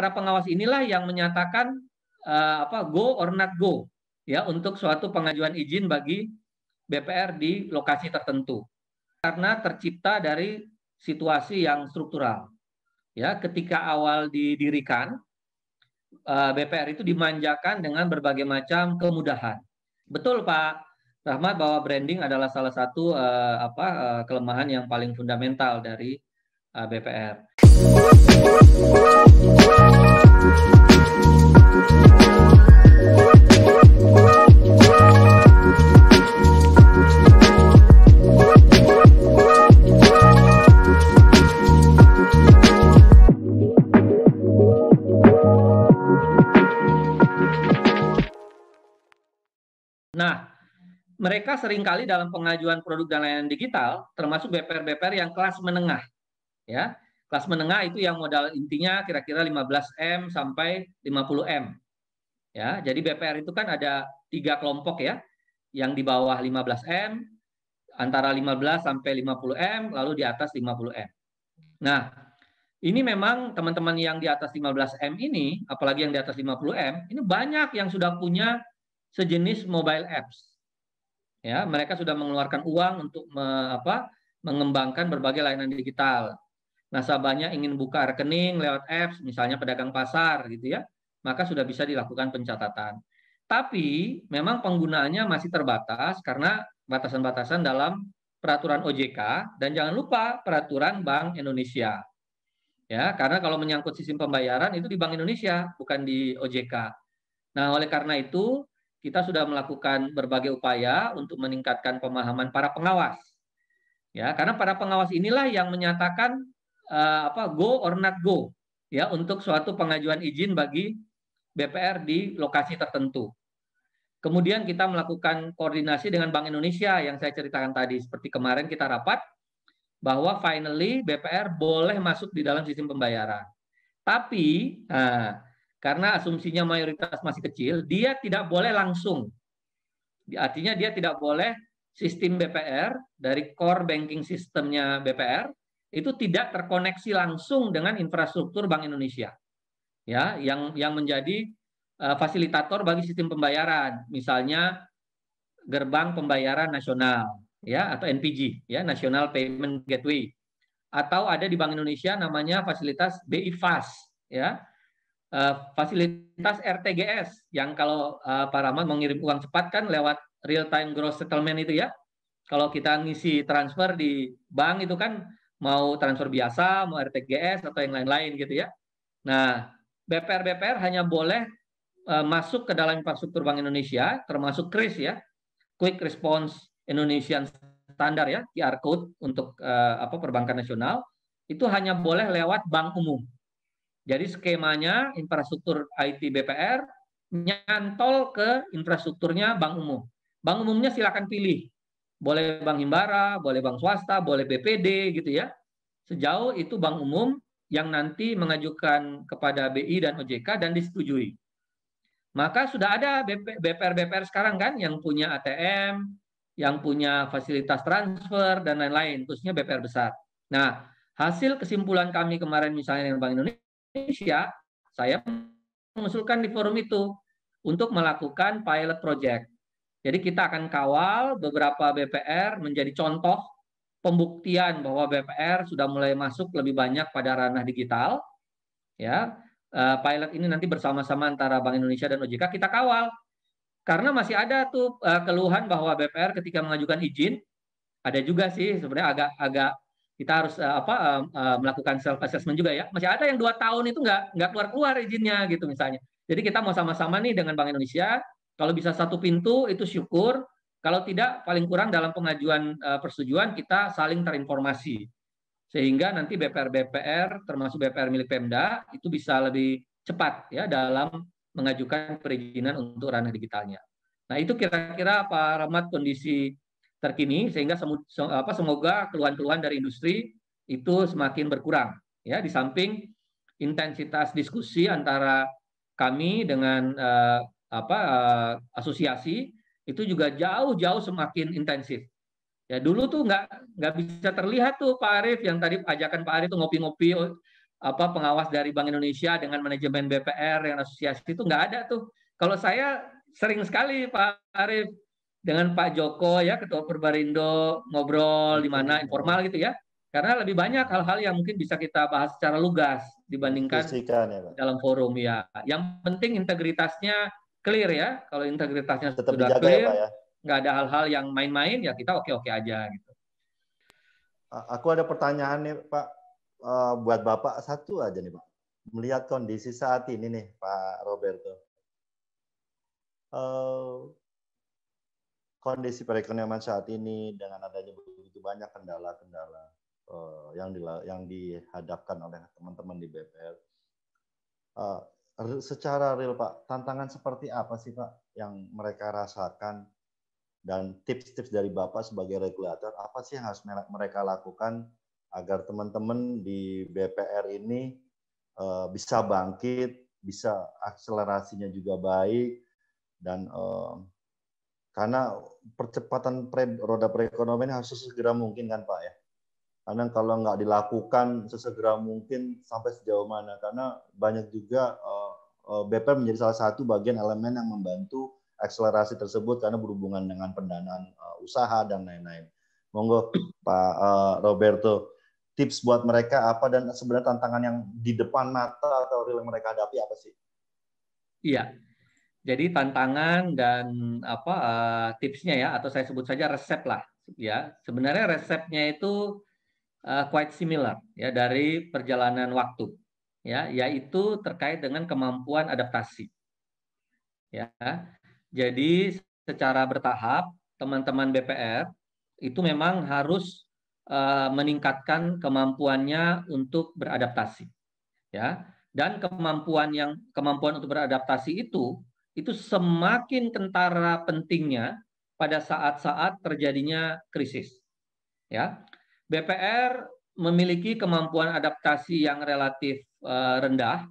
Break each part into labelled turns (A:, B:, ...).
A: Para pengawas inilah yang menyatakan go or not go ya untuk suatu pengajuan izin bagi BPR di lokasi tertentu. Karena tercipta dari situasi yang struktural. Ya, ketika awal didirikan BPR itu dimanjakan dengan berbagai macam kemudahan. Betul Pak Rahmat bahwa branding adalah salah satu kelemahan yang paling fundamental dari BPR. Nah, mereka seringkali dalam pengajuan produk dan layanan digital, termasuk BPR-BPR yang kelas menengah. Ya, kelas menengah itu yang modal intinya kira-kira 15M sampai 50M. Ya, jadi BPR itu kan ada 3 kelompok ya, yang di bawah 15M, antara 15 sampai 50M, lalu di atas 50M. Nah, ini memang teman-teman yang di atas 15M ini, apalagi yang di atas 50M, ini banyak yang sudah punya sejenis mobile apps. Ya, mereka sudah mengeluarkan uang untuk mengembangkan berbagai layanan digital. Nasabahnya ingin buka rekening lewat apps, misalnya pedagang pasar gitu ya, maka sudah bisa dilakukan pencatatan. Tapi memang penggunaannya masih terbatas karena batasan-batasan dalam peraturan OJK dan jangan lupa peraturan Bank Indonesia. Ya, karena kalau menyangkut sistem pembayaran itu di Bank Indonesia, bukan di OJK. Nah, oleh karena itu kita sudah melakukan berbagai upaya untuk meningkatkan pemahaman para pengawas. Ya, karena para pengawas inilah yang menyatakan go or not go ya untuk suatu pengajuan izin bagi BPR di lokasi tertentu. Kemudian kita melakukan koordinasi dengan Bank Indonesia yang saya ceritakan tadi, seperti kemarin kita rapat bahwa finally BPR boleh masuk di dalam sistem pembayaran. Tapi karena asumsinya mayoritas masih kecil, dia tidak boleh langsung. Artinya dia tidak boleh sistem BPR dari core banking sistemnya BPR itu tidak terkoneksi langsung dengan infrastruktur Bank Indonesia. Ya, yang menjadi fasilitator bagi sistem pembayaran, misalnya gerbang pembayaran nasional ya atau NPG ya, National Payment Gateway. Atau ada di Bank Indonesia namanya fasilitas BI Fast ya. Fasilitas RTGS yang kalau Pak Rahmat mengirim uang cepat kan lewat real time gross settlement itu ya. Kalau kita ngisi transfer di bank itu kan mau transfer biasa, mau RTGS atau yang lain-lain gitu ya. Nah, BPR hanya boleh masuk ke dalam infrastruktur Bank Indonesia, termasuk KRIS ya, Quick Response Indonesian Standard ya, QR code untuk perbankan nasional, itu hanya boleh lewat bank umum. Jadi skemanya infrastruktur IT BPR nyantol ke infrastrukturnya bank umum. Bank umumnya silakan pilih. Boleh bank himbara, boleh bank swasta, boleh BPD gitu ya. Sejauh itu bank umum yang nanti mengajukan kepada BI dan OJK dan disetujui. Maka sudah ada BPR sekarang kan yang punya ATM, yang punya fasilitas transfer dan lain-lain, khususnya BPR besar. Nah, hasil kesimpulan kami kemarin misalnya dengan Bank Indonesia, saya mengusulkan di forum itu untuk melakukan pilot project. Jadi kita akan kawal beberapa BPR menjadi contoh pembuktian bahwa BPR sudah mulai masuk lebih banyak pada ranah digital. Ya, pilot ini nanti bersama-sama antara Bank Indonesia dan OJK kita kawal. Karena masih ada tuh keluhan bahwa BPR ketika mengajukan izin, ada juga sih sebenarnya agak kita harus melakukan self assessment juga ya. Masih ada yang 2 tahun itu nggak keluar izinnya gitu misalnya. Jadi kita mau sama-sama nih dengan Bank Indonesia, kalau bisa satu pintu itu syukur, kalau tidak paling kurang dalam pengajuan persetujuan kita saling terinformasi. Sehingga nanti BPR termasuk BPR milik Pemda itu bisa lebih cepat ya dalam mengajukan perizinan untuk ranah digitalnya. Nah, itu kira-kira Pak Rahmat kondisi terkini sehingga semoga keluhan-keluhan dari industri itu semakin berkurang ya di samping intensitas diskusi antara kami dengan asosiasi itu juga jauh-jauh semakin intensif. Ya dulu tuh nggak bisa terlihat tuh Pak Arief yang tadi ajakan Pak Arief tuh ngopi-ngopi pengawas dari Bank Indonesia dengan manajemen BPR yang asosiasi itu nggak ada tuh. Kalau saya sering sekali Pak Arief dengan Pak Joko ya Ketua Perbarindo ngobrol di mana informal gitu ya. Karena lebih banyak hal-hal yang mungkin bisa kita bahas secara lugas dibandingkan
B: ya, Pak.
A: dalam forum ya. Yang penting integritasnya clear ya. Kalau integritasnya
B: Tetap
A: sudah
B: dijaga
A: clear,
B: ya Pak ya.
A: nggak ada hal-hal yang main-main ya kita oke-oke aja gitu.
B: Aku ada pertanyaan nih Pak, buat Bapak satu aja nih Pak. Melihat kondisi saat ini nih Pak Roberto, kondisi perekonomian saat ini dengan adanya begitu banyak kendala-kendala yang dihadapkan oleh teman-teman di BPR, secara real Pak, tantangan seperti apa sih Pak yang mereka rasakan, dan tips-tips dari Bapak sebagai regulator, apa sih yang harus mereka lakukan agar teman-teman di BPR ini bisa bangkit, bisa akselerasinya juga baik, dan karena percepatan roda perekonomian harus sesegera mungkin kan Pak ya. Karena kalau nggak dilakukan sesegera mungkin sampai sejauh mana, karena banyak juga BPR menjadi salah satu bagian elemen yang membantu akselerasi tersebut karena berhubungan dengan pendanaan usaha dan lain-lain. Monggo Pak Roberto, tips buat mereka apa, dan sebenarnya tantangan yang di depan mata atau real yang mereka hadapi apa sih?
A: Iya. Jadi tantangan dan tipsnya ya, atau saya sebut saja resep lah ya. Sebenarnya resepnya itu quite similar ya dari perjalanan waktu ya, yaitu terkait dengan kemampuan adaptasi. Ya. Jadi secara bertahap teman-teman BPR itu memang harus meningkatkan kemampuannya untuk beradaptasi. Ya. Dan kemampuan untuk beradaptasi itu semakin kentara pentingnya pada saat-saat terjadinya krisis. Ya. BPR memiliki kemampuan adaptasi yang relatif rendah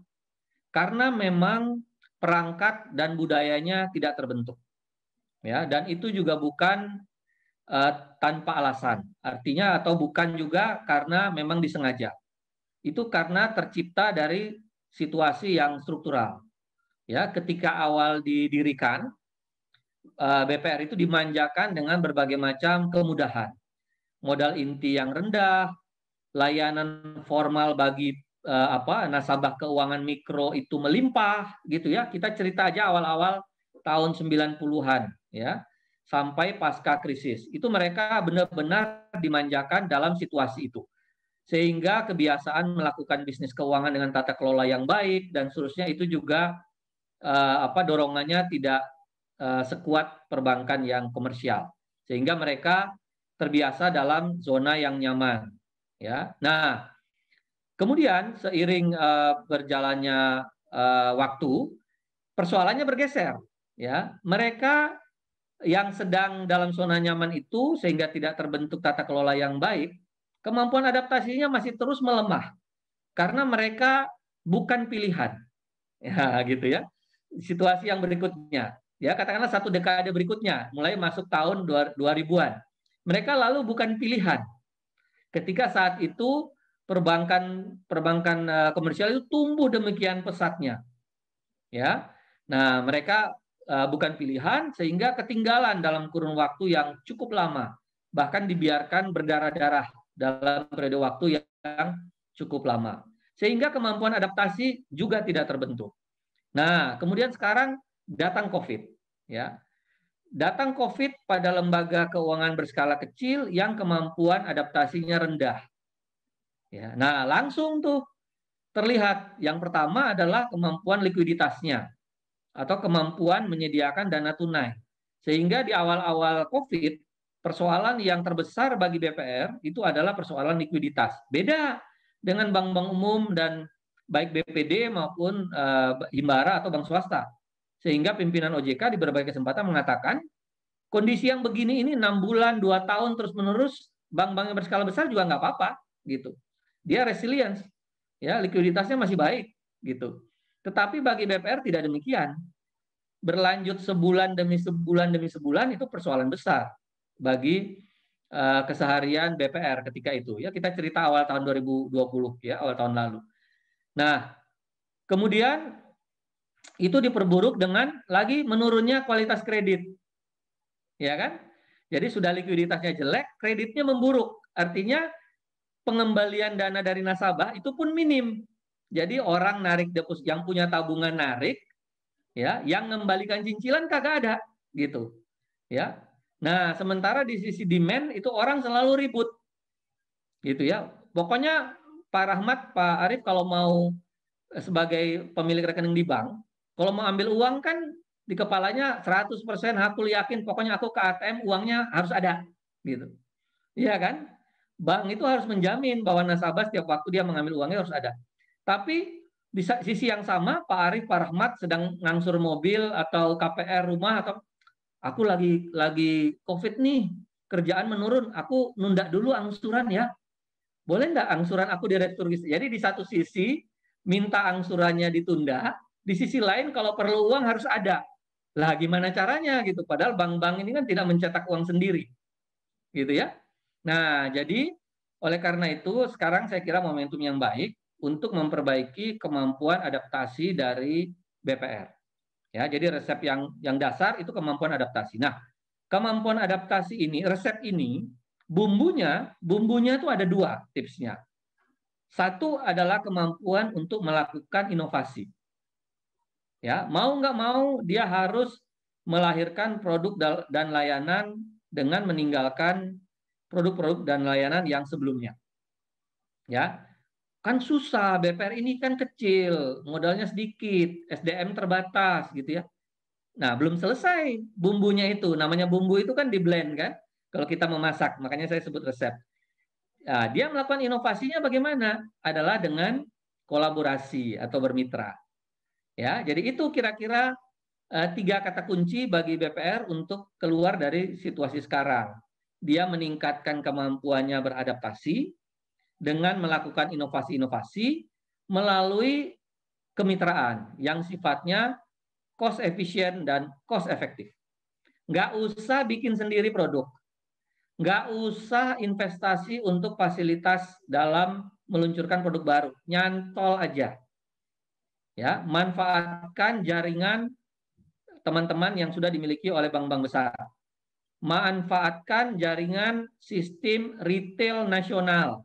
A: karena memang perangkat dan budayanya tidak terbentuk. Ya, dan itu juga bukan tanpa alasan. Artinya atau bukan juga karena memang disengaja. Itu karena tercipta dari situasi yang struktural. Ya, ketika awal didirikan, BPR itu dimanjakan dengan berbagai macam kemudahan. Modal inti yang rendah, layanan formal bagi nasabah keuangan mikro itu melimpah gitu ya. Kita cerita aja awal-awal tahun 90-an ya, sampai pasca krisis. Itu mereka benar-benar dimanjakan dalam situasi itu. Sehingga kebiasaan melakukan bisnis keuangan dengan tata kelola yang baik dan seterusnya itu juga dorongannya tidak sekuat perbankan yang komersial. Sehingga mereka terbiasa dalam zona yang nyaman. Ya, nah kemudian seiring berjalannya waktu, persoalannya bergeser. Ya, mereka yang sedang dalam zona nyaman itu sehingga tidak terbentuk tata kelola yang baik, kemampuan adaptasinya masih terus melemah karena mereka bukan pilihan. Ya, gitu ya. Situasi yang berikutnya, ya katakanlah satu dekade berikutnya, mulai masuk tahun 2000-an, mereka lalu bukan pilihan. Ketika saat itu perbankan komersial itu tumbuh demikian pesatnya, ya. Nah, mereka bukan pilihan sehingga ketinggalan dalam kurun waktu yang cukup lama, bahkan dibiarkan berdarah-darah dalam periode waktu yang cukup lama, sehingga kemampuan adaptasi juga tidak terbentuk. Nah, kemudian sekarang datang COVID, ya. Datang COVID pada lembaga keuangan berskala kecil yang kemampuan adaptasinya rendah. Ya, nah, langsung tuh terlihat yang pertama adalah kemampuan likuiditasnya atau kemampuan menyediakan dana tunai. Sehingga di awal-awal COVID, persoalan yang terbesar bagi BPR itu adalah persoalan likuiditas. Beda dengan bank-bank umum dan baik BPD maupun Himbara atau bank swasta. Sehingga pimpinan OJK di berbagai kesempatan mengatakan kondisi yang begini ini 6 bulan, 2 tahun terus-menerus, bank-bank yang berskala besar juga nggak apa-apa gitu. Dia resilience, ya likuiditasnya masih baik gitu. Tetapi bagi BPR tidak demikian. Berlanjut sebulan demi sebulan itu persoalan besar bagi keseharian BPR ketika itu. Ya kita cerita awal tahun 2020 ya, awal tahun lalu. Nah, kemudian itu diperburuk dengan lagi menurunnya kualitas kredit. Ya kan? Jadi sudah likuiditasnya jelek, kreditnya memburuk. Artinya pengembalian dana dari nasabah itu pun minim. Jadi orang narik deposit yang punya tabungan narik, ya, yang mengembalikan cicilan kagak ada, gitu. Ya. Nah, sementara di sisi demand itu orang selalu ribut, gitu ya. Pokoknya Pak Rahmat, Pak Arief kalau mau sebagai pemilik rekening di bank, kalau mau ambil uang kan di kepalanya 100% aku yakin pokoknya aku ke ATM uangnya harus ada, gitu. Iya kan? Bank itu harus menjamin bahwa nasabah setiap waktu dia mengambil uangnya harus ada. Tapi di sisi yang sama Pak Arief, Pak Rahmat sedang ngangsur mobil atau KPR rumah atau aku lagi COVID nih, kerjaan menurun, aku nunda dulu angsuran ya. Boleh nggak angsuran aku direstrukturisasi? Jadi di satu sisi minta angsurannya ditunda, di sisi lain kalau perlu uang harus ada. Lah gimana caranya gitu? Padahal bank-bank ini kan tidak mencetak uang sendiri, gitu ya. Nah, jadi oleh karena itu sekarang saya kira momentum yang baik untuk memperbaiki kemampuan adaptasi dari BPR. Ya, jadi resep yang dasar itu kemampuan adaptasi. Nah, kemampuan adaptasi ini, resep ini, bumbunya itu ada dua tipsnya. Satu adalah kemampuan untuk melakukan inovasi. Ya, mau nggak mau dia harus melahirkan produk dan layanan dengan meninggalkan produk-produk dan layanan yang sebelumnya. Ya, kan susah, BPR ini kan kecil, modalnya sedikit, SDM terbatas gitu ya. Nah, belum selesai bumbunya itu. Namanya bumbu itu kan di blend kan. Kalau kita memasak, makanya saya sebut resep. Nah, dia melakukan inovasinya bagaimana? Adalah dengan kolaborasi atau bermitra. Ya, jadi itu kira-kira tiga kata kunci bagi BPR untuk keluar dari situasi sekarang. Dia meningkatkan kemampuannya beradaptasi dengan melakukan inovasi-inovasi melalui kemitraan yang sifatnya cost efisien dan cost efektif. Nggak usah bikin sendiri produk. Nggak usah investasi untuk fasilitas dalam meluncurkan produk baru. Nyantol aja. Ya, manfaatkan jaringan teman-teman yang sudah dimiliki oleh bank-bank besar. Manfaatkan jaringan sistem retail nasional.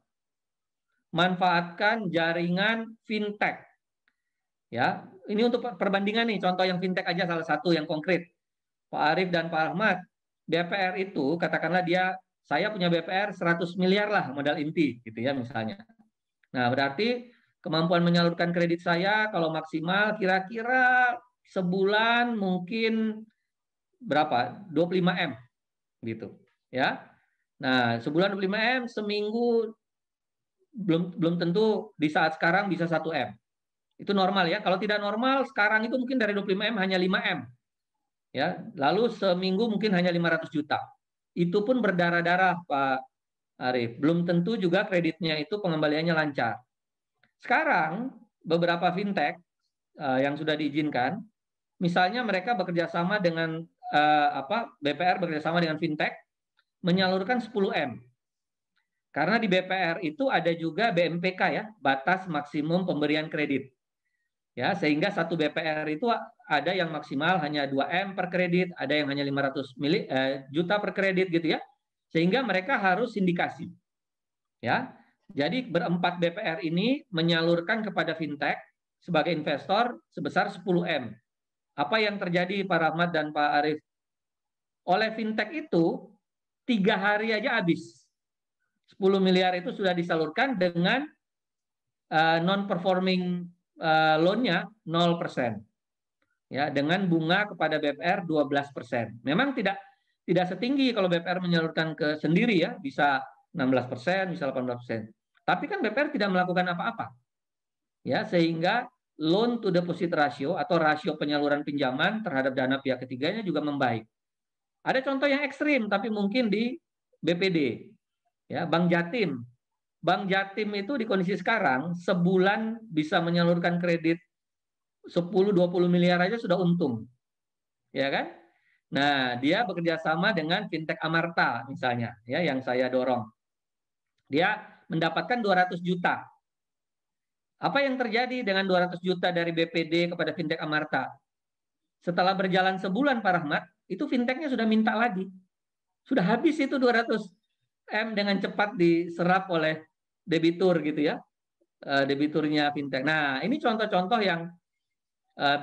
A: Manfaatkan jaringan fintech. Ya, ini untuk perbandingan nih, contoh yang fintech aja salah satu yang konkret. Pak Arief dan Pak Ahmad, BPR itu katakanlah saya punya BPR 100 miliar lah modal inti gitu ya misalnya. Nah, berarti kemampuan menyalurkan kredit saya kalau maksimal kira-kira sebulan mungkin berapa? 25 M gitu ya. Nah, sebulan 25 M, seminggu belum tentu di saat sekarang bisa 1 M. Itu normal ya. Kalau tidak normal sekarang itu mungkin dari 25 M hanya 5 M. Ya, lalu seminggu mungkin hanya 500 juta. Itu pun berdarah-darah Pak Arief. Belum tentu juga kreditnya itu pengembaliannya lancar. Sekarang beberapa fintech yang sudah diizinkan, misalnya mereka bekerja sama dengan BPR bekerja sama dengan fintech menyalurkan 10 M. Karena di BPR itu ada juga BMPK ya, batas maksimum pemberian kredit. Ya, sehingga satu BPR itu ada yang maksimal hanya 2 M per kredit, ada yang hanya 500 juta per kredit gitu ya. Sehingga mereka harus sindikasi. Ya. Jadi berempat BPR ini menyalurkan kepada fintech sebagai investor sebesar 10 M. Apa yang terjadi Pak Rahmat dan Pak Arief? Oleh fintech itu 3 hari aja habis. 10 miliar itu sudah disalurkan dengan non-performing loan-nya 0%. Ya, dengan bunga kepada BPR 12%. Memang tidak setinggi kalau BPR menyalurkan ke sendiri ya, bisa 16%, bisa 18%. Tapi kan BPR tidak melakukan apa-apa. Ya, sehingga loan to deposit ratio atau rasio penyaluran pinjaman terhadap dana pihak ketiganya juga membaik. Ada contoh yang ekstrim tapi mungkin di BPD. Ya, Bank Jatim. Bank Jatim itu di kondisi sekarang sebulan bisa menyalurkan kredit 10-20 miliar aja sudah untung. Ya kan? Nah, dia bekerja sama dengan fintech Amarta misalnya, ya yang saya dorong. Dia mendapatkan 200 juta. Apa yang terjadi dengan 200 juta dari BPD kepada Fintech Amarta? Setelah berjalan sebulan Pak Rahmat, itu fintechnya sudah minta lagi. Sudah habis itu 200 M dengan cepat diserap oleh debitur gitu ya, debiturnya fintech. Nah, ini contoh-contoh yang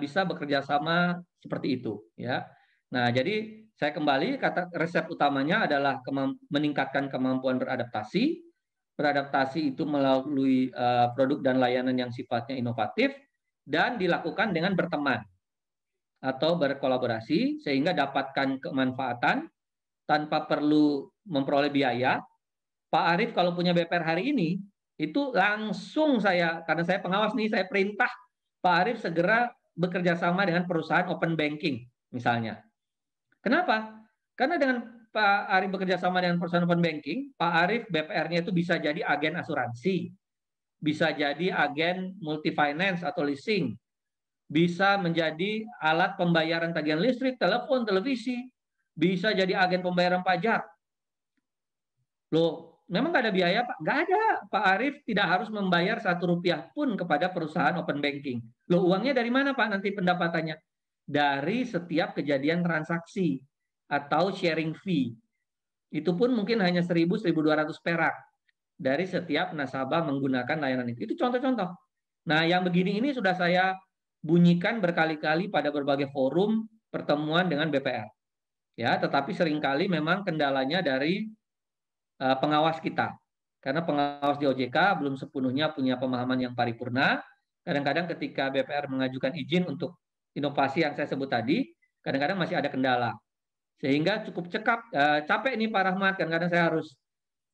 A: bisa bekerja sama seperti itu ya. Nah, jadi saya kembali kata resep utamanya adalah meningkatkan kemampuan beradaptasi. Beradaptasi itu melalui produk dan layanan yang sifatnya inovatif dan dilakukan dengan berteman atau berkolaborasi sehingga dapatkan kemanfaatan tanpa perlu memperoleh biaya. Pak Arief kalau punya BPR hari ini, itu langsung saya, karena saya pengawas nih, saya perintah Pak Arief segera bekerja sama dengan perusahaan open banking misalnya. Kenapa? Karena dengan Pak Arief bekerja sama dengan perusahaan open banking, Pak Arief BPR-nya itu bisa jadi agen asuransi, bisa jadi agen multi finance atau leasing, bisa menjadi alat pembayaran tagihan listrik, telepon, televisi, bisa jadi agen pembayaran pajak. Loh, memang nggak ada biaya, Pak? Nggak ada. Pak Arief tidak harus membayar Rp1 pun kepada perusahaan open banking. Loh, uangnya dari mana, Pak, nanti pendapatannya? Dari setiap kejadian transaksi atau sharing fee. Itu pun mungkin hanya 1.000-1.200 perak dari setiap nasabah menggunakan layanan itu. Itu contoh-contoh. Nah, yang begini ini sudah saya bunyikan berkali-kali pada berbagai forum pertemuan dengan BPR. Ya, tetapi seringkali memang kendalanya dari pengawas kita. Karena pengawas di OJK belum sepenuhnya punya pemahaman yang paripurna. Kadang-kadang ketika BPR mengajukan izin untuk inovasi yang saya sebut tadi, kadang-kadang masih ada kendala. Sehingga cukup capek nih Pak Rahmat, kadang-kadang saya harus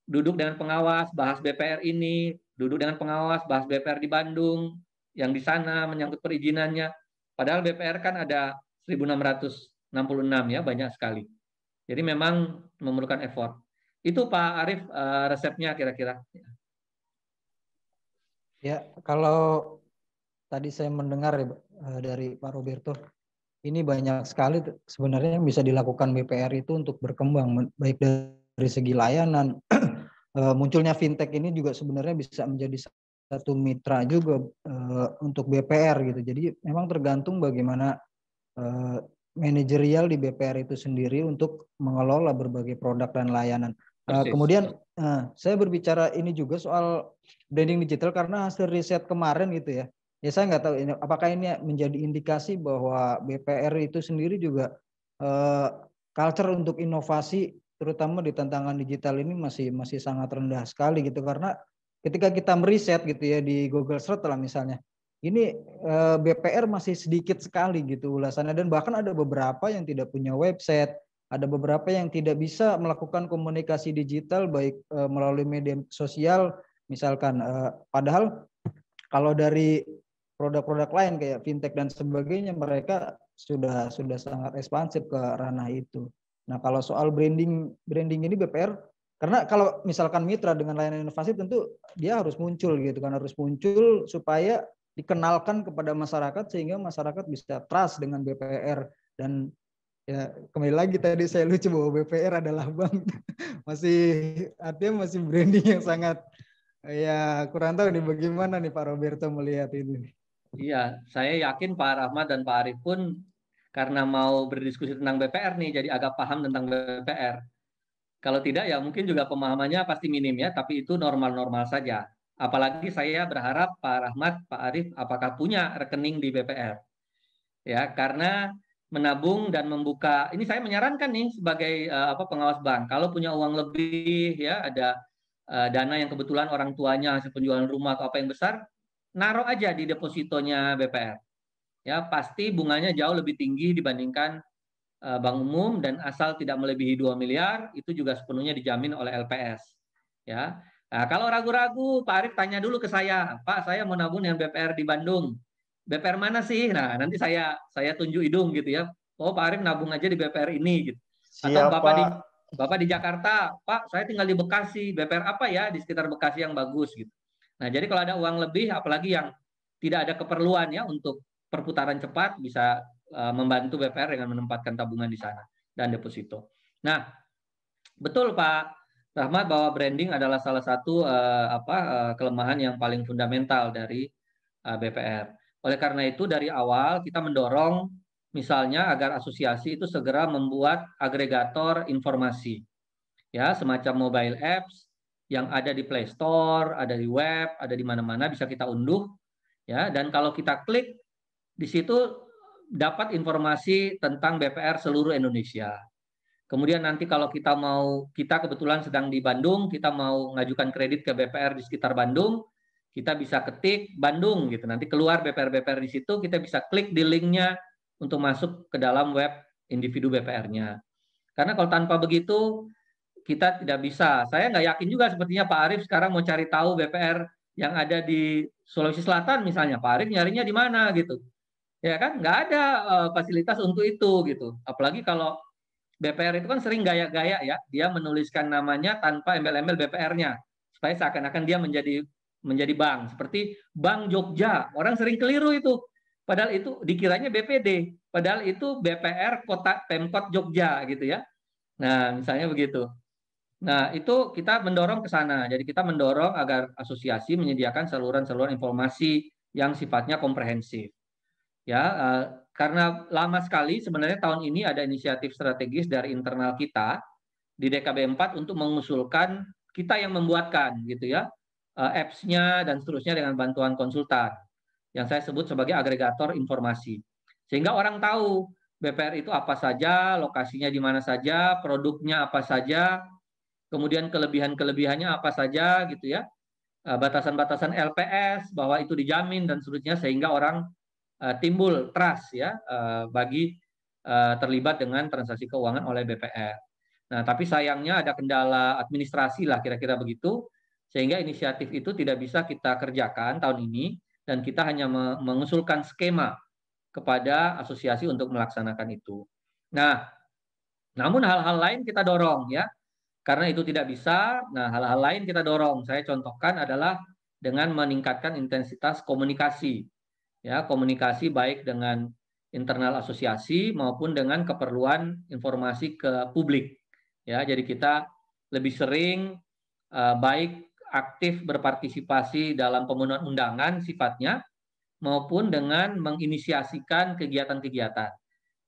A: duduk dengan pengawas, bahas BPR ini, duduk dengan pengawas, bahas BPR di Bandung, yang di sana menyangkut perizinannya. Padahal BPR kan ada 1666 ya, banyak sekali. Jadi memang memerlukan effort. Itu Pak Arief resepnya kira-kira.
C: Ya, kalau tadi saya mendengar ya dari Pak Roberto, ini banyak sekali sebenarnya yang bisa dilakukan BPR itu untuk berkembang, baik dari segi layanan. Munculnya fintech ini juga sebenarnya bisa menjadi satu mitra juga untuk BPR gitu. Jadi memang tergantung bagaimana manajerial di BPR itu sendiri untuk mengelola berbagai produk dan layanan. Kemudian saya berbicara ini juga soal branding digital karena hasil riset kemarin gitu ya. Ya saya nggak tahu ini, apakah ini menjadi indikasi bahwa BPR itu sendiri juga culture untuk inovasi terutama di tantangan digital ini masih sangat rendah sekali gitu, karena ketika kita meriset gitu ya di Google Search lah misalnya, ini BPR masih sedikit sekali gitu ulasannya, dan bahkan ada beberapa yang tidak punya website, ada beberapa yang tidak bisa melakukan komunikasi digital baik melalui media sosial misalkan, padahal kalau dari produk-produk lain kayak fintech dan sebagainya mereka sudah sangat ekspansif ke ranah itu. Nah, kalau soal branding ini BPR, karena kalau misalkan mitra dengan layanan inovasi tentu dia harus muncul gitu kan, harus muncul supaya dikenalkan kepada masyarakat sehingga masyarakat bisa trust dengan BPR. Dan ya kembali lagi tadi saya lucu bahwa BPR adalah bank, artinya masih branding yang sangat, ya kurang tahu nih bagaimana nih Pak Roberto melihat ini.
A: Iya, saya yakin Pak Rahmat dan Pak Arief pun karena mau berdiskusi tentang BPR nih, jadi agak paham tentang BPR. Kalau tidak ya mungkin juga pemahamannya pasti minim ya, tapi itu normal-normal saja. Apalagi saya berharap Pak Rahmat, Pak Arief apakah punya rekening di BPR. Ya, karena menabung dan membuka, ini saya menyarankan nih sebagai pengawas bank, kalau punya uang lebih ya, ada dana yang kebetulan orang tuanya hasil penjualan rumah atau apa yang besar, naruh aja di depositonya BPR. Ya, pasti bunganya jauh lebih tinggi dibandingkan bank umum, dan asal tidak melebihi 2 miliar itu juga sepenuhnya dijamin oleh LPS. Ya. Nah, kalau ragu-ragu Pak Arief tanya dulu ke saya, Pak saya mau nabung dengan BPR di Bandung. BPR mana sih? Nah, nanti saya tunjuk hidung gitu ya. Oh, Pak Arief nabung aja di BPR ini gitu. Atau
B: Siap,
A: Bapak di Jakarta, Pak saya tinggal di Bekasi, BPR apa ya di sekitar Bekasi yang bagus gitu. Nah, jadi kalau ada uang lebih apalagi yang tidak ada keperluan ya untuk perputaran cepat, bisa membantu BPR dengan menempatkan tabungan di sana dan deposito. Nah, betul Pak Rahmat bahwa branding adalah salah satu kelemahan yang paling fundamental dari BPR. Oleh karena itu dari awal kita mendorong misalnya agar asosiasi itu segera membuat agregator informasi, ya, semacam mobile apps yang ada di Play Store, ada di web, ada di mana-mana bisa kita unduh, ya. Dan kalau kita klik di situ dapat informasi tentang BPR seluruh Indonesia. Kemudian nanti kalau kita kebetulan sedang di Bandung, kita mau ngajukan kredit ke BPR di sekitar Bandung, kita bisa ketik Bandung gitu. Nanti keluar BPR-BPR di situ, kita bisa klik di linknya untuk masuk ke dalam web individu BPR-nya. Karena kalau tanpa begitu, kita tidak bisa. Saya nggak yakin juga sepertinya Pak Arief sekarang mau cari tahu BPR yang ada di Sulawesi Selatan misalnya. Pak Arief nyarinya di mana gitu. Ya kan, nggak ada fasilitas untuk itu gitu. Apalagi kalau BPR itu kan sering gaya-gaya ya, dia menuliskan namanya tanpa embel-embel BPR-nya, supaya seakan-akan dia menjadi bank, seperti Bank Jogja. Orang sering keliru itu, padahal itu dikiranya BPD, padahal itu BPR Kota Pemkot Jogja gitu ya. Nah, misalnya begitu. Nah, itu kita mendorong ke sana. Jadi kita mendorong agar asosiasi menyediakan saluran-saluran informasi yang sifatnya komprehensif. Ya, karena lama sekali sebenarnya tahun ini ada inisiatif strategis dari internal kita di DKB 4 untuk mengusulkan kita yang membuatkan gitu ya, apps-nya dan seterusnya dengan bantuan konsultan yang saya sebut sebagai agregator informasi. Sehingga orang tahu BPR itu apa saja, lokasinya di mana saja, produknya apa saja, kemudian kelebihan-kelebihannya apa saja gitu ya, batasan-batasan LPS bahwa itu dijamin dan seterusnya, sehingga orang timbul trust ya bagi terlibat dengan transaksi keuangan oleh BPR. Nah, tapi sayangnya ada kendala administrasi lah kira-kira begitu, sehingga inisiatif itu tidak bisa kita kerjakan tahun ini dan kita hanya mengusulkan skema kepada asosiasi untuk melaksanakan itu. Nah, namun hal-hal lain kita dorong ya. Karena itu tidak bisa, nah hal-hal lain kita dorong. Saya contohkan adalah dengan meningkatkan intensitas komunikasi. Ya, komunikasi baik dengan internal asosiasi maupun dengan keperluan informasi ke publik. Ya, jadi kita lebih sering baik aktif berpartisipasi dalam pemenuhan undangan sifatnya maupun dengan menginisiasikan kegiatan-kegiatan.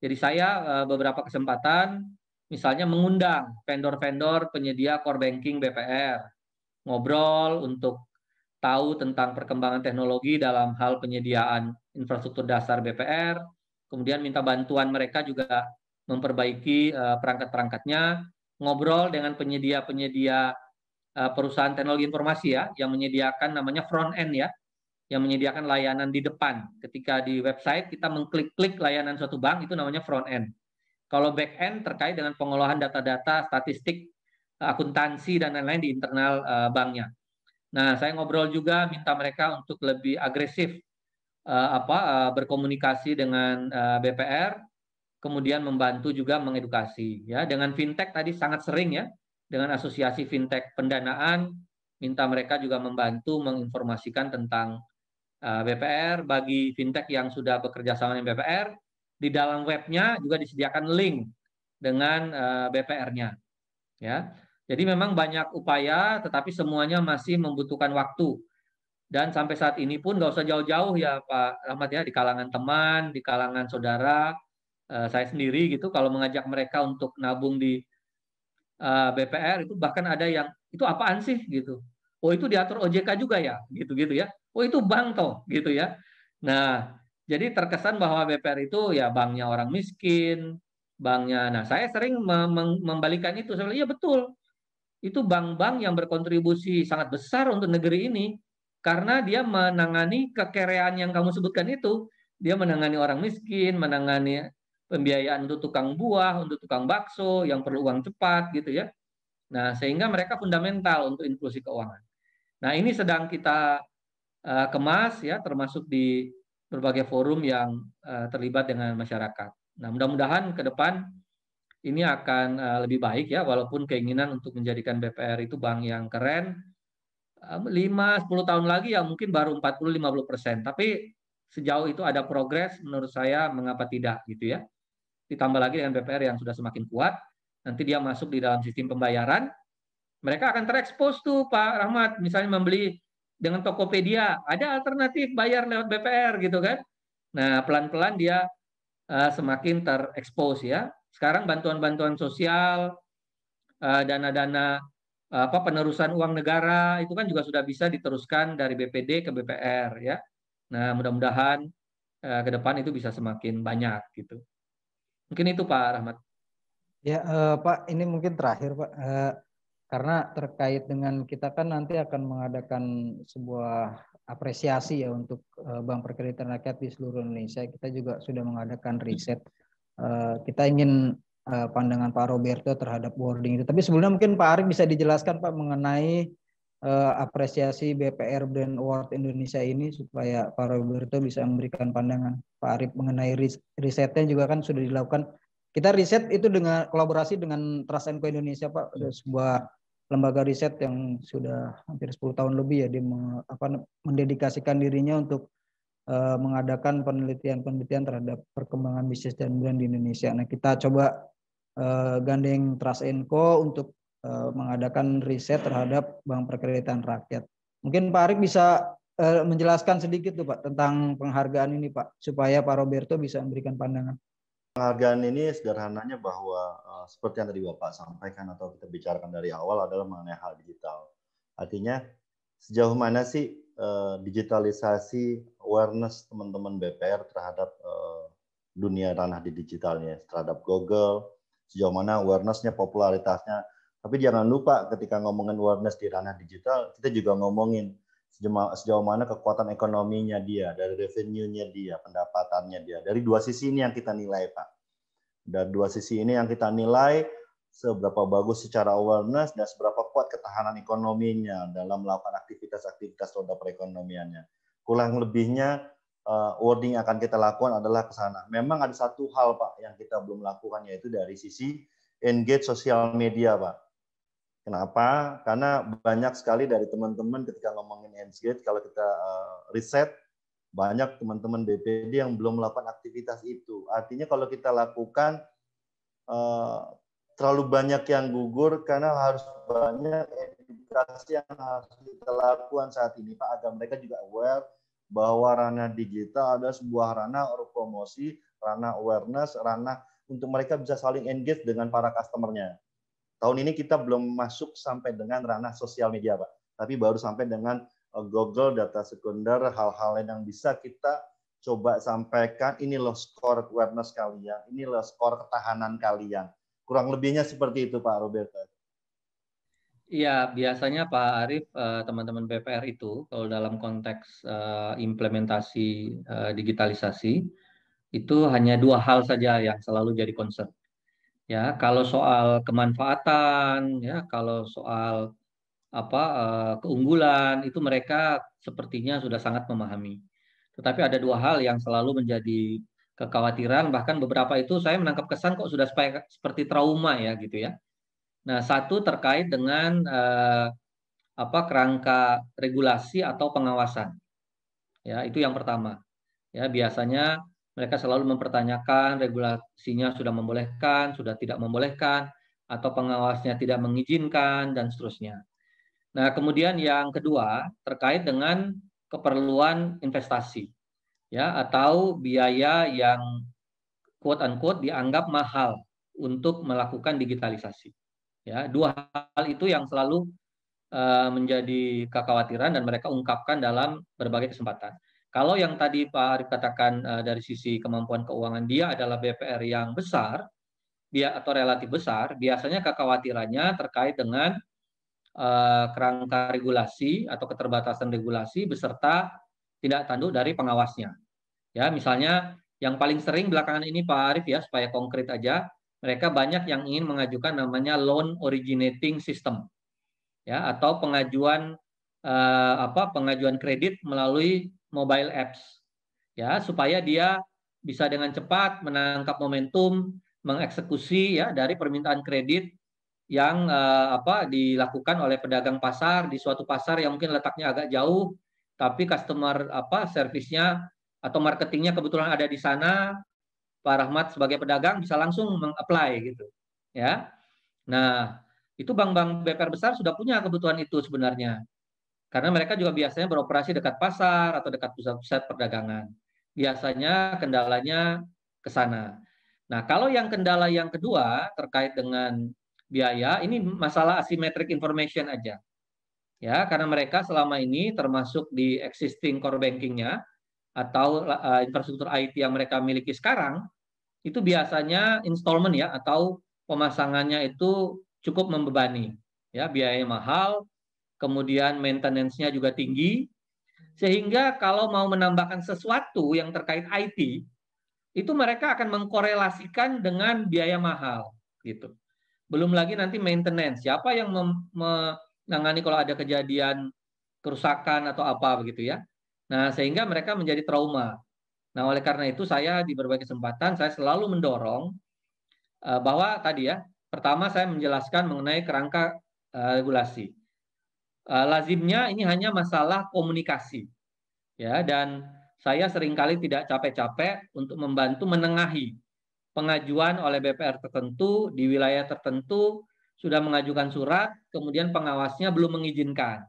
A: Jadi saya beberapa kesempatan misalnya mengundang vendor-vendor penyedia core banking BPR, ngobrol untuk tahu tentang perkembangan teknologi dalam hal penyediaan infrastruktur dasar BPR, kemudian minta bantuan mereka juga memperbaiki perangkat-perangkatnya, ngobrol dengan penyedia-penyedia perusahaan teknologi informasi ya, yang menyediakan namanya front end ya, yang menyediakan layanan di depan. Ketika di website kita mengklik-klik layanan suatu bank, itu namanya front end. Kalau back end terkait dengan pengolahan data-data, statistik, akuntansi, dan lain-lain di internal banknya. Nah, saya ngobrol juga minta mereka untuk lebih agresif berkomunikasi dengan BPR, kemudian membantu juga mengedukasi. Ya, dengan fintech tadi sangat sering ya, dengan asosiasi fintech pendanaan, minta mereka juga membantu menginformasikan tentang BPR bagi fintech yang sudah bekerja sama dengan BPR. Di dalam webnya juga disediakan link dengan BPR-nya. Ya, jadi memang banyak upaya, tetapi semuanya masih membutuhkan waktu. Dan sampai saat ini pun nggak usah jauh-jauh ya Pak Rahmat ya, di kalangan teman, di kalangan saudara, saya sendiri gitu, kalau mengajak mereka untuk nabung di BPR itu bahkan ada yang itu apaan sih gitu. Oh itu diatur OJK juga ya, gitu-gitu ya. Oh itu bank toh, gitu ya. Nah, jadi terkesan bahwa BPR itu ya banknya orang miskin, banknya. Nah, saya sering membalikan itu. Saya bilang, iya betul. Itu bank-bank yang berkontribusi sangat besar untuk negeri ini karena dia menangani kekereaan yang kamu sebutkan itu. Dia menangani orang miskin, menangani pembiayaan untuk tukang buah, untuk tukang bakso yang perlu uang cepat gitu ya. Nah, sehingga mereka fundamental untuk inklusi keuangan. Nah, ini sedang kita kemas ya, termasuk di berbagai forum yang terlibat dengan masyarakat. Nah, mudah-mudahan ke depan ini akan lebih baik ya, walaupun keinginan untuk menjadikan BPR itu bank yang keren, 5-10 tahun lagi ya mungkin baru 40-50%. Tapi sejauh itu ada progres, menurut saya mengapa tidak gitu ya. Ditambah lagi dengan BPR yang sudah semakin kuat, nanti dia masuk di dalam sistem pembayaran, mereka akan terekspos tuh Pak Rahmat, misalnya membeli dengan Tokopedia, ada alternatif bayar lewat BPR gitu kan. Nah, pelan-pelan dia semakin terekspos ya. Sekarang bantuan-bantuan sosial, dana-dana penerusan uang negara itu kan juga sudah bisa diteruskan dari BPD ke BPR ya. Nah, mudah-mudahan ke depan itu bisa semakin banyak gitu. Mungkin itu Pak Rahmat.
C: Ya, Pak, ini mungkin terakhir, Pak. Karena terkait dengan kita kan nanti akan mengadakan sebuah apresiasi ya untuk Bank Perkreditan Rakyat di seluruh Indonesia. Kita juga sudah mengadakan riset. Kita ingin pandangan Pak Roberto terhadap wording itu. Tapi sebelumnya mungkin Pak Arief bisa dijelaskan Pak mengenai apresiasi BPR Brand Award Indonesia ini supaya Pak Roberto bisa memberikan pandangan. Pak Arief mengenai risetnya juga kan sudah dilakukan. Kita riset itu dengan kolaborasi dengan Trust & Co Indonesia Pak, ada sebuah lembaga riset yang sudah hampir 10 tahun lebih ya dia mendedikasikan dirinya untuk mengadakan penelitian-penelitian terhadap perkembangan bisnis dan brand di Indonesia. Nah, kita coba gandeng Trust & Co untuk mengadakan riset terhadap Bank Perkreditan Rakyat. Mungkin Pak Arief bisa menjelaskan sedikit tuh Pak tentang penghargaan ini Pak, supaya Pak Roberto bisa memberikan pandangan.
B: Penghargaan ini sederhananya bahwa seperti yang tadi Bapak sampaikan atau kita bicarakan dari awal adalah mengenai hal digital. Artinya sejauh mana sih digitalisasi awareness teman-teman BPR terhadap dunia ranah di digitalnya, terhadap Google, sejauh mana awareness-nya, popularitasnya. Tapi jangan lupa ketika ngomongin awareness di ranah digital, kita juga ngomongin sejauh mana kekuatan ekonominya dia, dari revenue-nya dia, pendapatannya dia. Dari dua sisi ini yang kita nilai, Pak. Dari dua sisi ini yang kita nilai seberapa bagus secara awareness dan seberapa kuat ketahanan ekonominya dalam melakukan aktivitas-aktivitas roda perekonomiannya. Kurang lebihnya wording yang akan kita lakukan adalah ke sana. Memang ada satu hal, Pak, yang kita belum lakukan, yaitu dari sisi engage sosial media, Pak. Kenapa? Karena banyak sekali dari teman-teman ketika ngomongin engage, kalau kita riset, banyak teman-teman BPD yang belum melakukan aktivitas itu. Artinya kalau kita lakukan, terlalu banyak yang gugur karena harus banyak edukasi yang harus kita lakukan saat ini, Pak, agar mereka juga aware bahwa ranah digital ada sebuah ranah promosi, ranah awareness, ranah untuk mereka bisa saling engage dengan para customer-nya. Tahun ini kita belum masuk sampai dengan ranah sosial media, Pak. Tapi baru sampai dengan Google, data sekunder, hal-hal yang bisa kita coba sampaikan, ini loh skor awareness kalian, ini loh skor ketahanan kalian. Kurang lebihnya seperti itu, Pak Roberto.
A: Iya, biasanya Pak Arief, teman-teman BPR itu, kalau dalam konteks implementasi digitalisasi, itu hanya dua hal saja yang selalu jadi concern. Ya, kalau soal kemanfaatan, ya, kalau soal keunggulan, itu mereka sepertinya sudah sangat memahami. Tetapi ada dua hal yang selalu menjadi kekhawatiran, bahkan beberapa itu saya menangkap kesan kok sudah seperti trauma ya gitu ya. Nah, satu terkait dengan kerangka regulasi atau pengawasan. Ya, itu yang pertama. Ya, biasanya mereka selalu mempertanyakan regulasinya sudah membolehkan, sudah tidak membolehkan, atau pengawasnya tidak mengizinkan, dan seterusnya. Nah, kemudian yang kedua terkait dengan keperluan investasi, ya, atau biaya yang quote unquote dianggap mahal untuk melakukan digitalisasi. Ya, dua hal itu yang selalu menjadi kekhawatiran dan mereka ungkapkan dalam berbagai kesempatan. Kalau yang tadi Pak Arief katakan dari sisi kemampuan keuangan dia adalah BPR yang besar, dia atau relatif besar, biasanya kekhawatirannya terkait dengan kerangka regulasi atau keterbatasan regulasi beserta tindak tanduk dari pengawasnya. Ya, misalnya yang paling sering belakangan ini Pak Arief ya, supaya konkret aja, mereka banyak yang ingin mengajukan namanya loan originating system. Ya, atau pengajuan pengajuan kredit melalui mobile apps. Ya, supaya dia bisa dengan cepat menangkap momentum, mengeksekusi ya dari permintaan kredit yang dilakukan oleh pedagang pasar di suatu pasar yang mungkin letaknya agak jauh, tapi customer servisnya atau marketingnya kebetulan ada di sana, Pak Rahmat sebagai pedagang bisa langsung meng-apply gitu, ya. Nah, itu bank-bank BPR besar sudah punya kebutuhan itu sebenarnya. Karena mereka juga biasanya beroperasi dekat pasar atau dekat pusat-pusat perdagangan. Biasanya kendalanya ke sana. Nah, kalau yang kendala yang kedua terkait dengan biaya, ini masalah asymmetric information aja. Ya, karena mereka selama ini termasuk di existing core banking-nya atau infrastruktur IT yang mereka miliki sekarang, itu biasanya installment ya atau pemasangannya itu cukup membebani. Ya, biaya mahal, kemudian maintenance-nya juga tinggi, sehingga kalau mau menambahkan sesuatu yang terkait IT, itu mereka akan mengkorelasikan dengan biaya mahal, gitu. Belum lagi nanti maintenance, siapa yang menangani kalau ada kejadian kerusakan atau apa begitu ya. Nah, sehingga mereka menjadi trauma. Nah, oleh karena itu saya di berbagai kesempatan saya selalu mendorong bahwa tadi ya, pertama saya menjelaskan mengenai kerangka regulasi. Lazimnya ini hanya masalah komunikasi, ya, dan saya seringkali tidak capek-capek untuk membantu menengahi pengajuan oleh BPR tertentu di wilayah tertentu sudah mengajukan surat, kemudian pengawasnya belum mengizinkan.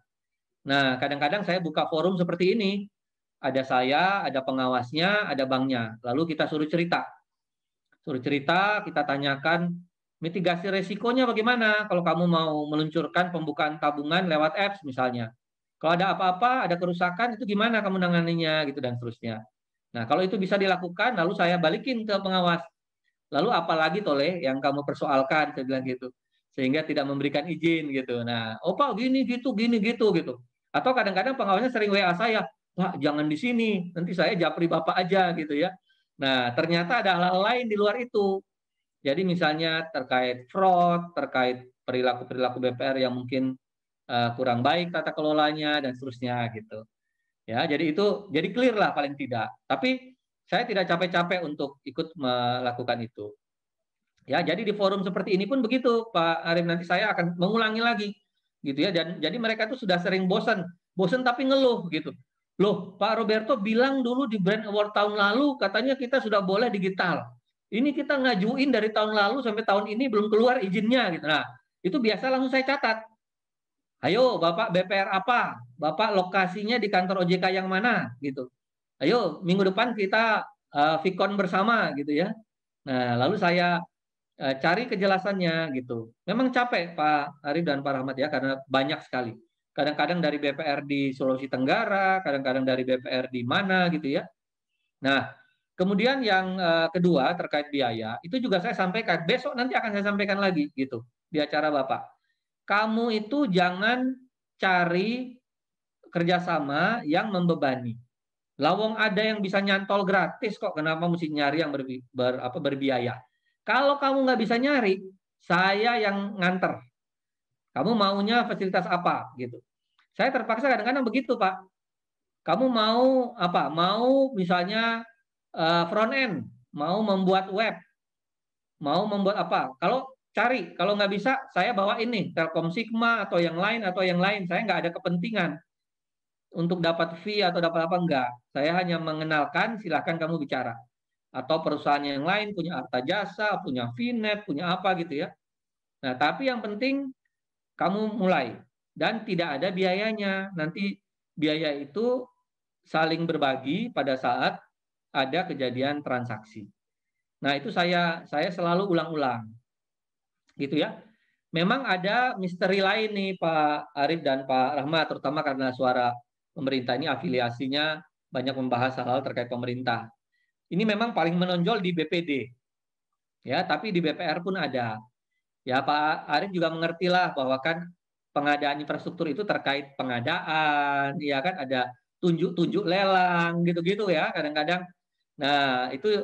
A: Nah, kadang-kadang saya buka forum seperti ini, ada saya, ada pengawasnya, ada banknya, lalu kita suruh cerita, kita tanyakan mitigasi resikonya bagaimana kalau kamu mau meluncurkan pembukaan tabungan lewat apps misalnya. Kalau ada apa-apa, ada kerusakan, itu gimana kamu nanganinya, gitu, dan seterusnya. Nah, kalau itu bisa dilakukan, lalu saya balikin ke pengawas. Lalu apalagi Tole yang kamu persoalkan, saya bilang gitu. Sehingga tidak memberikan izin, gitu. Nah, oh Pak, gini, gitu, gitu. Atau kadang-kadang pengawasnya sering WA saya, Pak, jangan di sini, nanti saya japri Bapak aja, gitu ya. Nah, ternyata ada hal-hal lain di luar itu. Jadi misalnya terkait fraud, terkait perilaku-perilaku BPR yang mungkin kurang baik tata kelolanya dan seterusnya gitu. Ya, jadi itu jadi clear lah paling tidak. Tapi saya tidak capek-capek untuk ikut melakukan itu. Ya, jadi di forum seperti ini pun begitu, Pak Arif, nanti saya akan mengulangi lagi gitu ya. Dan jadi mereka itu sudah sering bosan tapi ngeluh gitu. Loh, Pak Roberto bilang dulu di Brand Award tahun lalu katanya kita sudah boleh digital. Ini kita ngajuin dari tahun lalu sampai tahun ini belum keluar izinnya gitu. Nah, itu biasa langsung saya catat. Ayo, Bapak BPR apa? Bapak lokasinya di kantor OJK yang mana? Gitu. Ayo, minggu depan kita Vicon bersama gitu ya. Nah, lalu saya cari kejelasannya gitu. Memang capek Pak Arif dan Pak Rahmat ya, karena banyak sekali. Kadang-kadang dari BPR di Sulawesi Tenggara, kadang-kadang dari BPR di mana gitu ya. Nah, kemudian yang kedua terkait biaya, itu juga saya sampaikan. Besok nanti akan saya sampaikan lagi gitu di acara Bapak. Kamu itu jangan cari kerjasama yang membebani. Lawong ada yang bisa nyantol gratis kok, kenapa mesti nyari yang berbiaya? Kalau kamu nggak bisa nyari, saya yang nganter. Kamu maunya fasilitas apa gitu? Saya terpaksa kadang-kadang begitu Pak. Kamu mau apa? Mau misalnya front end, mau membuat web, mau membuat apa? Kalau nggak bisa, saya bawa ini Telkom Sigma atau yang lain. Saya nggak ada kepentingan untuk dapat fee atau dapat apa enggak. Saya hanya mengenalkan, silahkan kamu bicara. Atau perusahaan yang lain punya harta jasa, punya Vinet, punya apa gitu ya. Nah, tapi yang penting kamu mulai dan tidak ada biayanya. Nanti biaya itu saling berbagi pada saat ada kejadian transaksi. Nah, itu saya selalu ulang-ulang. Gitu ya. Memang ada misteri lain nih Pak Arif dan Pak Rahmat, terutama karena suara pemerintah ini afiliasinya banyak membahas hal-hal terkait pemerintah. Ini memang paling menonjol di BPD. Ya, tapi di BPR pun ada. Ya, Pak Arif juga mengertilah bahwa kan pengadaan infrastruktur itu terkait pengadaan, ya kan ada tunjuk-tunjuk lelang gitu-gitu ya kadang-kadang. Nah, itu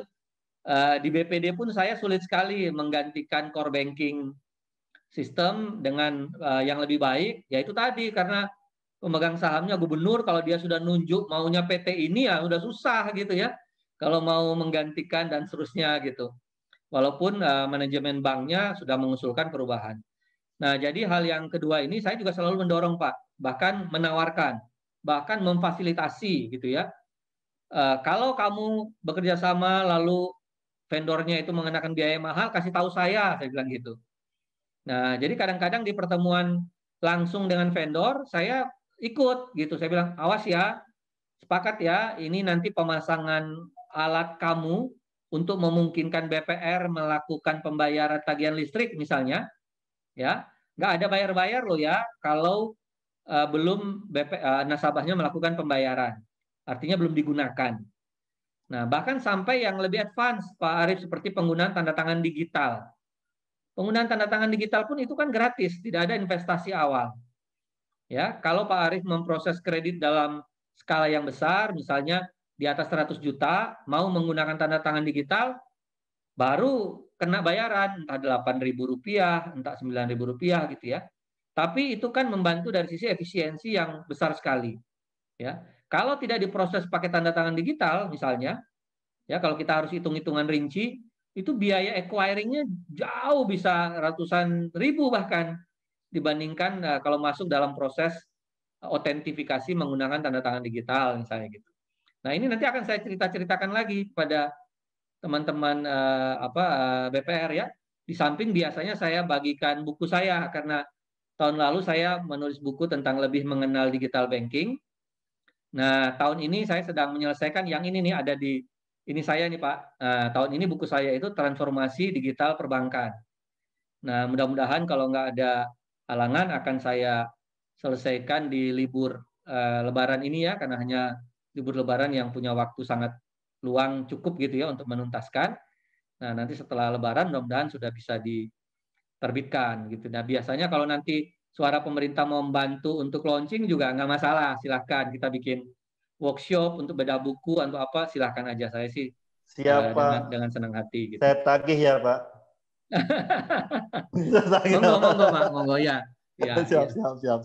A: di BPD pun saya sulit sekali menggantikan core banking sistem dengan yang lebih baik, yaitu tadi karena pemegang sahamnya gubernur, kalau dia sudah nunjuk maunya PT ini ya udah susah gitu ya. Kalau mau menggantikan dan seterusnya gitu. Walaupun manajemen banknya sudah mengusulkan perubahan. Nah, jadi hal yang kedua ini saya juga selalu mendorong Pak, bahkan menawarkan, bahkan memfasilitasi gitu ya. Kalau kamu bekerja sama lalu vendornya itu mengenakan biaya mahal, kasih tahu saya bilang gitu. Nah, jadi kadang-kadang di pertemuan langsung dengan vendor, saya ikut gitu. Saya bilang, awas ya, sepakat ya, ini nanti pemasangan alat kamu untuk memungkinkan BPR melakukan pembayaran tagihan listrik misalnya, ya, nggak ada bayar-bayar loh ya kalau belum nasabahnya melakukan pembayaran, artinya belum digunakan. Nah, bahkan sampai yang lebih advance, Pak Arief, seperti penggunaan tanda tangan digital. Penggunaan tanda tangan digital pun itu kan gratis, tidak ada investasi awal. Ya, kalau Pak Arief memproses kredit dalam skala yang besar, misalnya di atas 100 juta, mau menggunakan tanda tangan digital, baru kena bayaran entah Rp8.000, entah Rp9.000 gitu ya. Tapi itu kan membantu dari sisi efisiensi yang besar sekali. Ya, kalau tidak diproses pakai tanda tangan digital, misalnya, ya kalau kita harus hitung-hitungan rinci, itu biaya acquiringnya jauh bisa ratusan ribu bahkan dibandingkan kalau masuk dalam proses otentifikasi menggunakan tanda tangan digital misalnya gitu. Nah ini nanti akan saya ceritakan lagi pada teman-teman BPR ya. Di samping biasanya saya bagikan buku saya karena tahun lalu saya menulis buku tentang lebih mengenal digital banking. Nah tahun ini saya sedang menyelesaikan yang ini nih ada di ini saya nih Pak. Tahun ini buku saya itu transformasi digital perbankan. Nah mudah-mudahan kalau nggak ada halangan akan saya selesaikan di libur Lebaran ini ya karena hanya libur Lebaran yang punya waktu sangat luang cukup gitu ya untuk menuntaskan. Nah, nanti setelah Lebaran mudah-mudahan sudah bisa diterbitkan gitu. Nah, biasanya kalau nanti suara pemerintah mau membantu untuk launching juga nggak masalah, silahkan kita bikin workshop untuk bedah buku atau apa, silahkan aja. Saya sih
B: Siapa?
A: dengan senang hati gitu.
B: Saya tagih ya Pak.
A: Monggo Pak, monggo ya. Ya,
B: siap.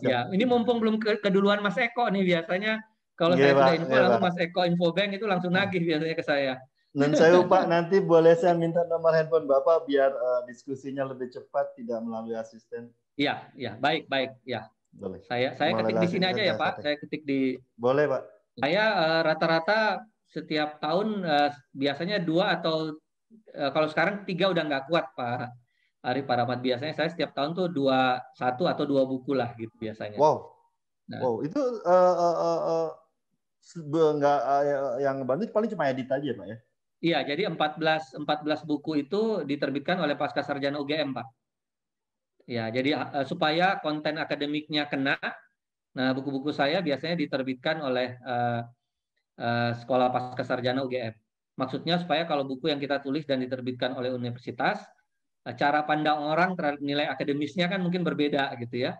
A: Ya, ini mumpung belum keduluan Mas Eko nih biasanya kalau
B: Iya,
A: saya sudah
B: Pak.
A: info
B: Iya,
A: langsung
B: Pak.
A: Mas Eko Infobank itu langsung nagih biasanya ke saya.
B: Dan saya Pak, nanti boleh saya minta nomor handphone Bapak biar diskusinya lebih cepat, tidak melalui asisten.
A: Iya, baik, ya.
B: Boleh.
A: Saya ketik di sini aja ya Pak. Saya ketik di.
B: Boleh Pak.
A: Saya rata-rata setiap tahun biasanya 2 atau kalau sekarang 3 udah nggak kuat Pak Arief Rahmat. Biasanya saya setiap tahun tuh 1 atau 2 buku lah gitu biasanya.
B: Wow.
A: Nah.
B: Wow, itu nggak yang bantu paling cuma edit aja Pak ya?
A: Iya, jadi 14 buku itu diterbitkan oleh Pascasarjana UGM, Pak. Ya, jadi supaya konten akademiknya kena, nah buku-buku saya biasanya diterbitkan oleh Sekolah Pascasarjana UGM. Maksudnya supaya kalau buku yang kita tulis dan diterbitkan oleh universitas, cara pandang orang terhadap nilai akademisnya kan mungkin berbeda gitu ya,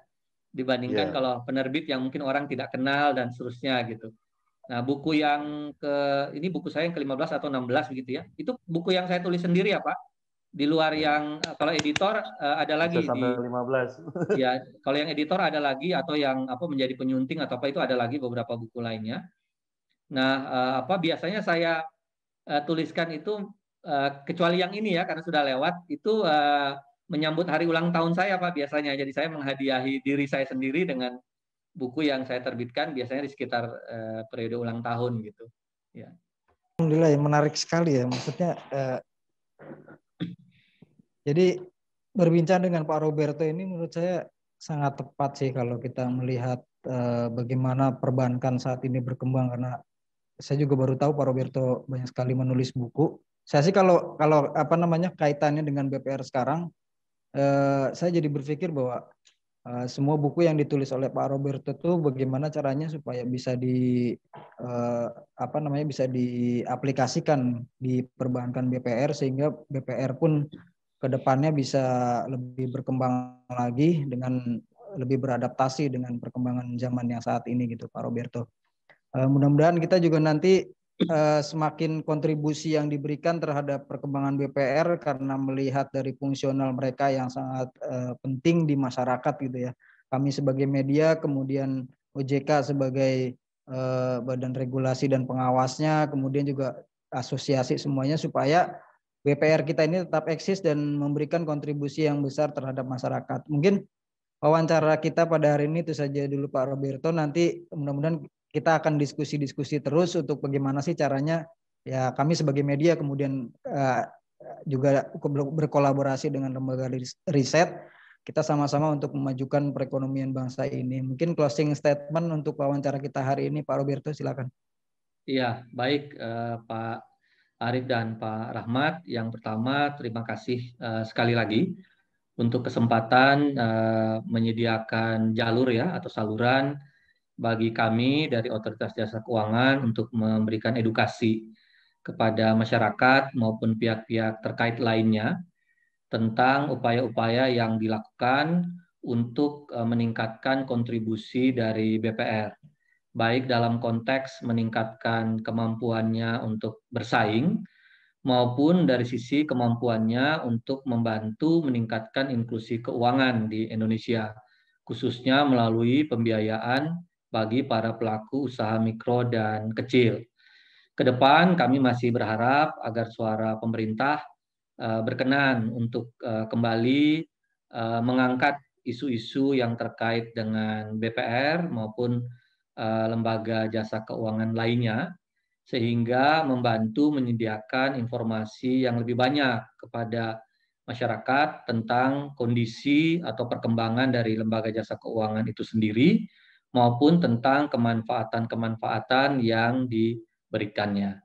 A: dibandingkan kalau penerbit yang mungkin orang tidak kenal dan seterusnya gitu. Nah, buku yang ini buku saya yang ke-15 atau 16 begitu ya. Itu buku yang saya tulis sendiri ya, Pak. Di luar yang kalau editor ada lagi
B: bisa sampai 15.
A: Ya, kalau yang editor ada lagi atau yang menjadi penyunting atau apa itu ada lagi beberapa buku lainnya. Nah, biasanya saya tuliskan itu kecuali yang ini ya karena sudah lewat itu menyambut hari ulang tahun saya Pak biasanya. Jadi saya menghadiahi diri saya sendiri dengan buku yang saya terbitkan biasanya di sekitar periode ulang tahun gitu. Ya.
C: Alhamdulillah ya, menarik sekali ya. Maksudnya jadi berbincang dengan Pak Roberto ini menurut saya sangat tepat sih kalau kita melihat bagaimana perbankan saat ini berkembang karena saya juga baru tahu Pak Roberto banyak sekali menulis buku. Saya sih kalau kaitannya dengan BPR sekarang saya jadi berpikir bahwa semua buku yang ditulis oleh Pak Roberto itu bagaimana caranya supaya bisa bisa diaplikasikan di perbankan BPR sehingga BPR pun kedepannya bisa lebih berkembang lagi dengan lebih beradaptasi dengan perkembangan zaman yang saat ini gitu Pak Roberto. Mudah-mudahan kita juga nanti semakin kontribusi yang diberikan terhadap perkembangan BPR karena melihat dari fungsional mereka yang sangat penting di masyarakat gitu ya. Kami sebagai media, kemudian OJK sebagai badan regulasi dan pengawasnya, kemudian juga asosiasi semuanya supaya BPR kita ini tetap eksis dan memberikan kontribusi yang besar terhadap masyarakat. Mungkin wawancara kita pada hari ini itu saja dulu Pak Roberto. Nanti mudah-mudahan kita akan diskusi-diskusi terus untuk bagaimana sih caranya ya kami sebagai media kemudian juga berkolaborasi dengan lembaga riset kita sama-sama untuk memajukan perekonomian bangsa ini. Mungkin closing statement untuk wawancara kita hari ini, Pak Roberto, silakan.
A: Iya, baik Pak Arif dan Pak Rahmat. Yang pertama, terima kasih sekali lagi untuk kesempatan menyediakan jalur ya atau saluran bagi kami dari Otoritas Jasa Keuangan untuk memberikan edukasi kepada masyarakat maupun pihak-pihak terkait lainnya tentang upaya-upaya yang dilakukan untuk meningkatkan kontribusi dari BPR, baik dalam konteks meningkatkan kemampuannya untuk bersaing maupun dari sisi kemampuannya untuk membantu meningkatkan inklusi keuangan di Indonesia, khususnya melalui pembiayaan bagi para pelaku usaha mikro dan kecil. Ke depan kami masih berharap agar suara pemerintah berkenan untuk kembali mengangkat isu-isu yang terkait dengan BPR maupun lembaga jasa keuangan lainnya, sehingga membantu menyediakan informasi yang lebih banyak kepada masyarakat tentang kondisi atau perkembangan dari lembaga jasa keuangan itu sendiri maupun tentang kemanfaatan-kemanfaatan yang diberikannya.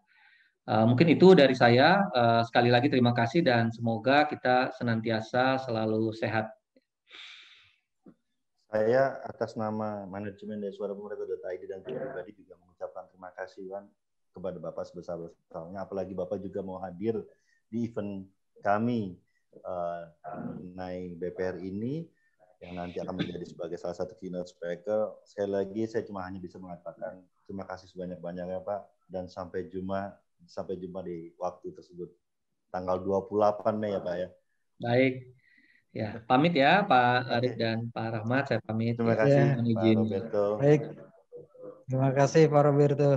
A: Mungkin itu dari saya. Sekali lagi terima kasih dan semoga kita senantiasa selalu sehat.
B: Saya atas nama manajemen dari suarapemerintah.id dan tim pribadi juga mengucapkan terima kasih kepada Bapak sebesar-besarnya. Apalagi Bapak juga mau hadir di event kami mengenai BPR ini yang nanti akan menjadi sebagai salah satu keynote speaker. Sekali lagi saya cuma hanya bisa mengatakan terima kasih sebanyak-banyaknya Pak, dan sampai jumpa di waktu tersebut tanggal 28 Mei ya Pak ya.
A: Baik. Ya, pamit ya Pak Arif dan Pak Rahmat, saya pamit.
B: Terima kasih
C: Ya,
B: Pak Roberto.
C: baik. Terima kasih Pak Roberto.